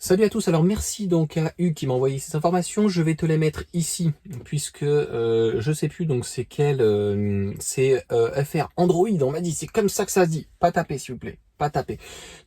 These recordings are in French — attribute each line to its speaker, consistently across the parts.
Speaker 1: Salut à tous, alors merci donc à Hugues qui m'a envoyé ces informations, je vais te les mettre ici, puisque je sais plus donc c'est quel, c'est FR Android, on m'a dit, c'est comme ça que ça se dit, pas taper s'il vous plaît, pas taper.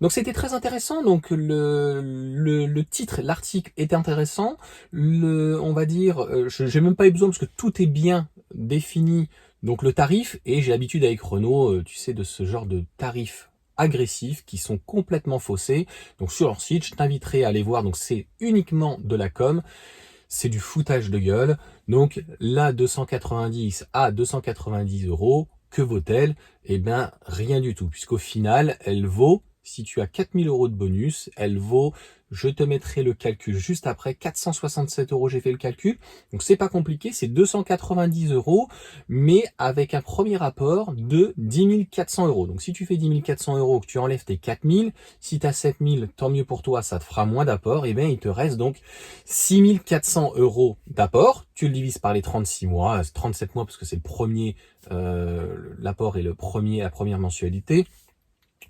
Speaker 1: Donc c'était très intéressant, donc le titre, l'article était intéressant, on va dire, j'ai même pas eu besoin parce que tout est bien défini, donc le tarif, et j'ai l'habitude avec Renault, tu sais, de ce genre de tarif agressifs qui sont complètement faussés. Donc sur leur site, je t'inviterai à aller voir. Donc c'est uniquement de la com, c'est du foutage de gueule. Donc là, 290 à 290 euros, que vaut-elle? Eh bien, rien du tout, puisqu'au final, elle vaut, si tu as 4000 euros de bonus, elle vaut, je te mettrai le calcul juste après, 467 euros, j'ai fait le calcul. Donc c'est pas compliqué, c'est 290 euros, mais avec un premier apport de 10 400 euros. Donc si tu fais 10 400 euros, que tu enlèves tes 4000, si tu as 7000, tant mieux pour toi, ça te fera moins d'apport, et bien il te reste donc 6 400 euros d'apport. Tu le divises par les 36 mois, 37 mois parce que c'est le premier, l'apport est la première mensualité.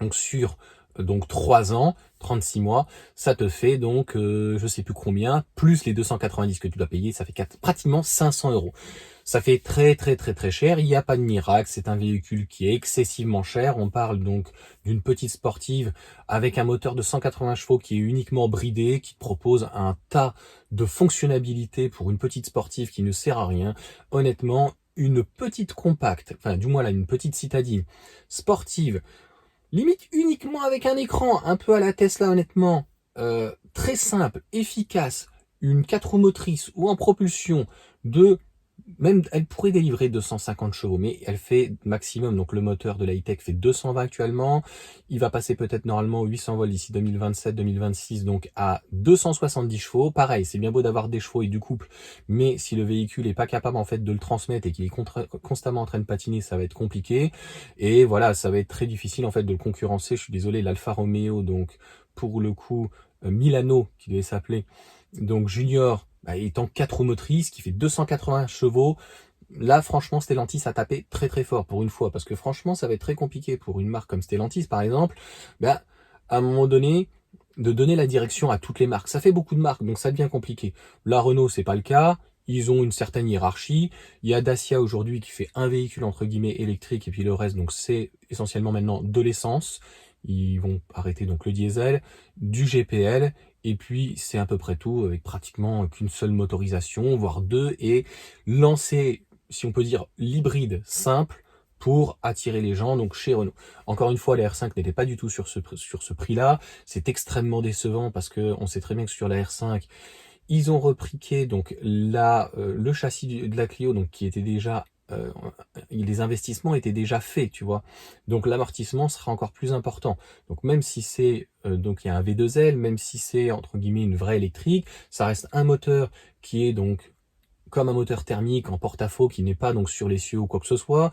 Speaker 1: Donc sur donc 3 ans, 36 mois, ça te fait donc je sais plus combien, plus les 290 que tu dois payer, ça fait pratiquement 500 euros. Ça fait très cher, il n'y a pas de miracle, c'est un véhicule qui est excessivement cher, on parle donc d'une petite sportive avec un moteur de 180 chevaux qui est uniquement bridé, qui te propose un tas de fonctionnalités pour une petite sportive qui ne sert à rien. Honnêtement, une petite compacte, enfin du moins là, une petite citadine sportive, limite uniquement avec un écran, un peu à la Tesla honnêtement, très simple, efficace, une 4 roues motrices ou en propulsion de, même elle pourrait délivrer 250 chevaux, mais elle fait maximum, donc le moteur de la E-Tech fait 220 actuellement, il va passer peut-être normalement aux 800 volts d'ici 2027-2026, donc à 270 chevaux. Pareil, c'est bien beau d'avoir des chevaux et du couple, mais si le véhicule est pas capable en fait de le transmettre et qu'il est constamment en train de patiner, ça va être compliqué. Et voilà, ça va être très difficile en fait de le concurrencer. Je suis désolé, l'Alfa Romeo, donc pour le coup, Milano, qui devait s'appeler, donc Junior, bah, étant 4 roues motrices, qui fait 280 chevaux, là franchement Stellantis a tapé très fort pour une fois, parce que franchement ça va être très compliqué pour une marque comme Stellantis par exemple, bah, à un moment donné, de donner la direction à toutes les marques. Ça fait beaucoup de marques, donc ça devient compliqué. La Renault, c'est pas le cas. Ils ont une certaine hiérarchie. Il y a Dacia aujourd'hui qui fait un véhicule entre guillemets électrique et puis le reste, donc c'est essentiellement maintenant de l'essence. Ils vont arrêter donc le diesel, du GPL, et puis c'est à peu près tout, avec pratiquement qu'une seule motorisation, voire deux, et lancer, si on peut dire, l'hybride simple pour attirer les gens, donc chez Renault. Encore une fois, la R5 n'était pas du tout sur ce prix-là. C'est extrêmement décevant parce que on sait très bien que sur la R5, ils ont repliqué donc le châssis de la Clio, donc qui était déjà les investissements étaient déjà faits, tu vois. Donc l'amortissement sera encore plus important. Donc même si c'est donc il y a un V2L, même si c'est entre guillemets une vraie électrique, ça reste un moteur qui est donc comme un moteur thermique en porte-à-faux qui n'est pas donc sur l'essieu ou quoi que ce soit.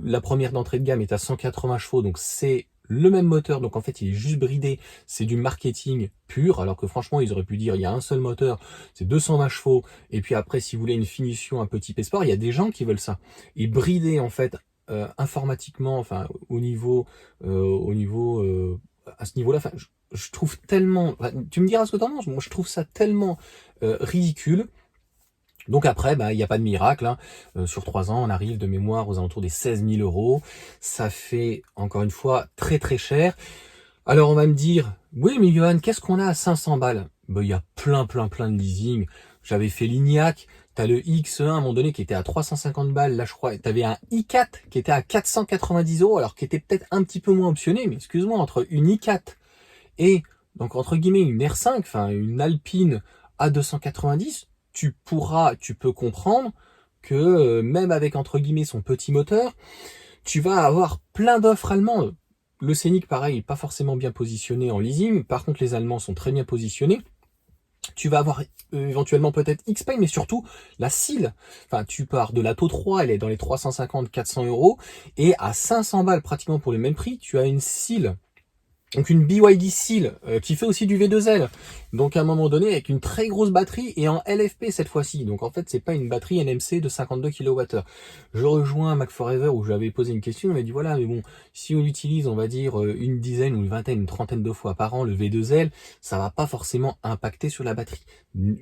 Speaker 1: La première d'entrée de gamme est à 180 chevaux, donc c'est le même moteur, donc en fait il est juste bridé, c'est du marketing pur, alors que franchement ils auraient pu dire il y a un seul moteur, c'est 220 chevaux, et puis après si vous voulez une finition un peu type sport, il y a des gens qui veulent ça. Et brider en fait informatiquement, enfin à ce niveau-là, enfin, je trouve tellement, enfin, tu me diras ce que t'en penses, moi je trouve ça tellement ridicule. Donc après, bah, il n'y a pas de miracle, hein. Sur 3 ans, on arrive de mémoire aux alentours des 16 000 euros. Ça fait, encore une fois, très cher. Alors on va me dire, oui mais Johan, qu'est-ce qu'on a à 500 balles? Ben, il y a plein de leasing. J'avais fait l'Ignac, t'as le X1 à un moment donné qui était à 350 balles. Là je crois, t'avais un i4 qui était à 490 euros, alors qui était peut-être un petit peu moins optionné, mais excuse-moi, entre une i4 et donc entre guillemets une R5, enfin une Alpine A290, tu peux comprendre que même avec entre guillemets son petit moteur, tu vas avoir plein d'offres allemandes. Le Scénic, pareil, pas forcément bien positionné en leasing. Par contre, les Allemands sont très bien positionnés. Tu vas avoir éventuellement peut-être X-Pay, mais surtout la Seal. Enfin, tu pars de la Tau 3, elle est dans les 350-400 euros. Et à 500 balles pratiquement pour le même prix, tu as une Seal Donc une BYD Seal qui fait aussi du V2L. Donc à un moment donné avec une très grosse batterie et en LFP cette fois-ci. Donc en fait c'est pas une batterie NMC de 52 kWh. Je rejoins Mac Forever où j'avais posé une question, il m'a dit voilà mais bon si on l'utilise on va dire une dizaine ou une vingtaine, une trentaine de fois par an le V2L, ça va pas forcément impacter sur la batterie.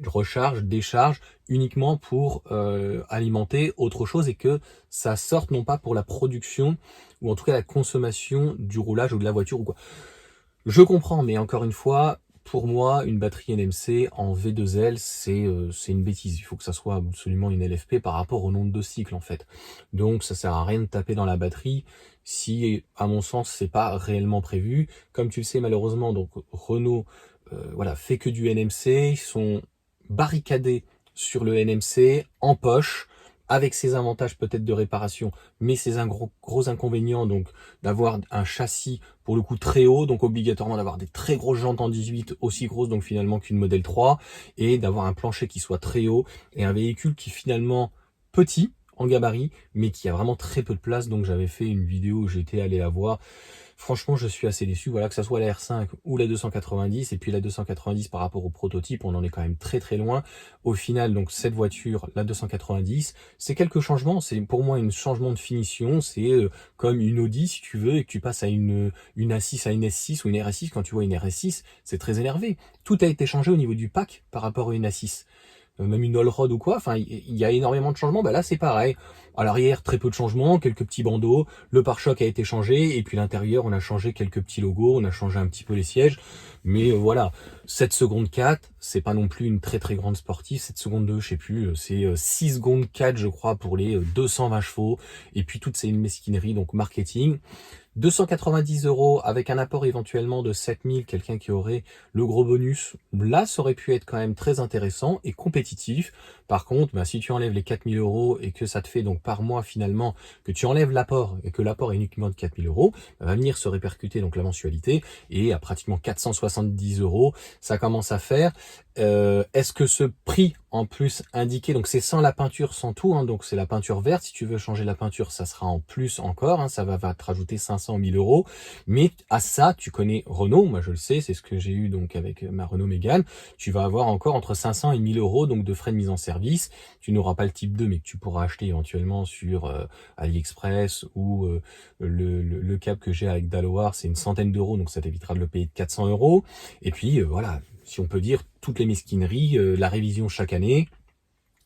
Speaker 1: Recharge, décharge uniquement pour alimenter autre chose et que ça sorte non pas pour la production ou en tout cas la consommation du roulage ou de la voiture ou quoi. Je comprends, mais encore une fois, pour moi, une batterie NMC en V2L, c'est une bêtise. Il faut que ça soit absolument une LFP par rapport au nombre de cycles, en fait. Donc, ça sert à rien de taper dans la batterie si, à mon sens, c'est pas réellement prévu. Comme tu le sais, malheureusement, donc Renault, voilà, fait que du NMC. Ils sont barricadés sur le NMC, en poche, avec ses avantages peut-être de réparation, mais ses gros inconvénients, donc d'avoir un châssis pour le coup très haut, donc obligatoirement d'avoir des très grosses jantes en 18, aussi grosses donc finalement qu'une modèle 3, et d'avoir un plancher qui soit très haut, et un véhicule qui finalement petit en gabarit, mais qui a vraiment très peu de place. Donc j'avais fait une vidéo où j'étais allé la voir. Franchement, je suis assez déçu. Voilà, que ça soit la R5 ou la 290, et puis la 290 par rapport au prototype, on en est quand même très très loin. Au final, donc cette voiture, la 290, c'est quelques changements. C'est pour moi un changement de finition. C'est comme une Audi, si tu veux, et que tu passes à une A6 à une S6 ou une RS6. Quand tu vois une RS6, c'est très énervé. Tout a été changé au niveau du pack par rapport à une A6. Même une Allroad ou quoi, enfin il y a énormément de changements. Bah là c'est pareil, à l'arrière très peu de changements, quelques petits bandeaux, le pare-choc a été changé, et puis l'intérieur on a changé quelques petits logos, on a changé un petit peu les sièges, mais voilà, 7 secondes 4, c'est pas non plus une très très grande sportive. 7 secondes 2, je sais plus, c'est 6 secondes 4 je crois pour les 220 chevaux, et puis toutes ces mesquineries, donc marketing. 290 € avec un apport éventuellement de 7000, quelqu'un qui aurait le gros bonus, là ça aurait pu être quand même très intéressant et compétitif. Par contre, bah, si tu enlèves les 4000 € et que ça te fait donc par mois finalement que tu enlèves l'apport et que l'apport est uniquement de 4000 €, bah, va venir se répercuter donc la mensualité, et à pratiquement 470 €, ça commence à faire. Est-ce que ce prix en plus indiqué, donc c'est sans la peinture, sans tout, hein, donc c'est la peinture verte, si tu veux changer la peinture ça sera en plus encore, hein, ça va te rajouter 500 000 €, mais à ça tu connais Renault, moi je le sais, c'est ce que j'ai eu donc avec ma Renault Mégane, tu vas avoir encore entre 500 et 1000 € donc de frais de mise en service. Tu n'auras pas le type 2 mais que tu pourras acheter éventuellement sur AliExpress, ou le câble que j'ai avec Daloar, c'est une centaine d'euros, donc ça t'évitera de le payer de 400 €. Et puis voilà, si on peut dire, toutes les mesquineries, la révision chaque année.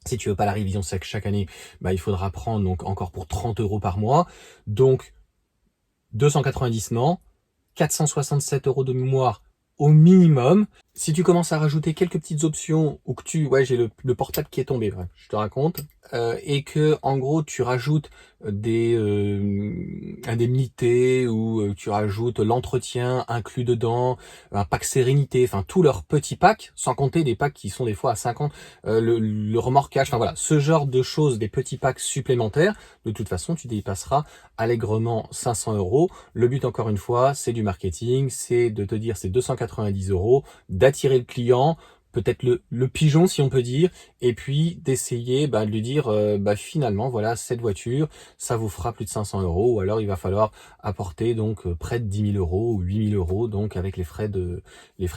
Speaker 1: Si tu veux pas la révision chaque année, bah, il faudra prendre donc encore pour 30 € par mois. Donc 290 non, 467 € de mémoire au minimum. Si tu commences à rajouter quelques petites options, ou que ouais, j'ai le portable qui est tombé, ouais, je te raconte, et que en gros tu rajoutes des indemnités, ou tu rajoutes l'entretien inclus dedans, un pack sérénité, enfin tous leurs petits packs, sans compter des packs qui sont des fois à 50, le remorquage, enfin voilà, ce genre de choses, des petits packs supplémentaires. De toute façon, tu dépasseras allègrement 500 €. Le but, encore une fois, c'est du marketing, c'est de te dire c'est 290 €, d'attirer le client, peut-être le pigeon si on peut dire, et puis d'essayer de lui dire finalement voilà, cette voiture ça vous fera plus de 500 €, ou alors il va falloir apporter donc près de 10 000 € ou 8 000 € donc avec les frais de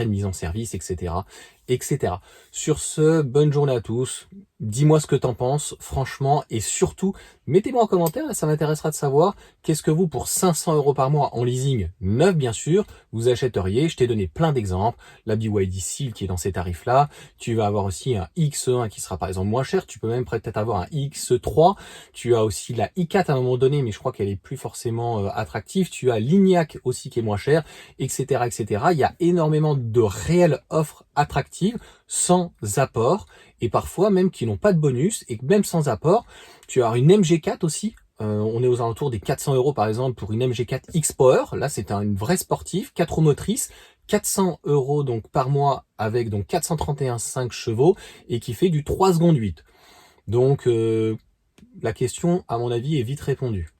Speaker 1: mise en service, etc., etc. Sur ce, bonne journée à tous. Dis-moi ce que t'en penses, franchement, et surtout, mettez-moi en commentaire, ça m'intéressera de savoir qu'est-ce que vous, pour 500 € par mois en leasing, neuf bien sûr, vous achèteriez. Je t'ai donné plein d'exemples, la BYD Seal qui est dans ces tarifs-là, tu vas avoir aussi un X1 qui sera par exemple moins cher, tu peux même peut-être avoir un X3, tu as aussi la i4 à un moment donné, mais je crois qu'elle est plus forcément attractive, tu as l'Ignac aussi qui est moins cher, etc., etc. Il y a énormément de réelles offres attractives, sans apport, et parfois même qui n'ont pas de bonus, et même sans apport. Tu as une MG4 aussi, on est aux alentours des 400 € par exemple pour une MG4 X-Power, là c'est une vraie sportive, 4 roues motrices, 400 € donc par mois, avec donc 431,5 chevaux, et qui fait du 3 secondes 8. Donc la question à mon avis est vite répondue.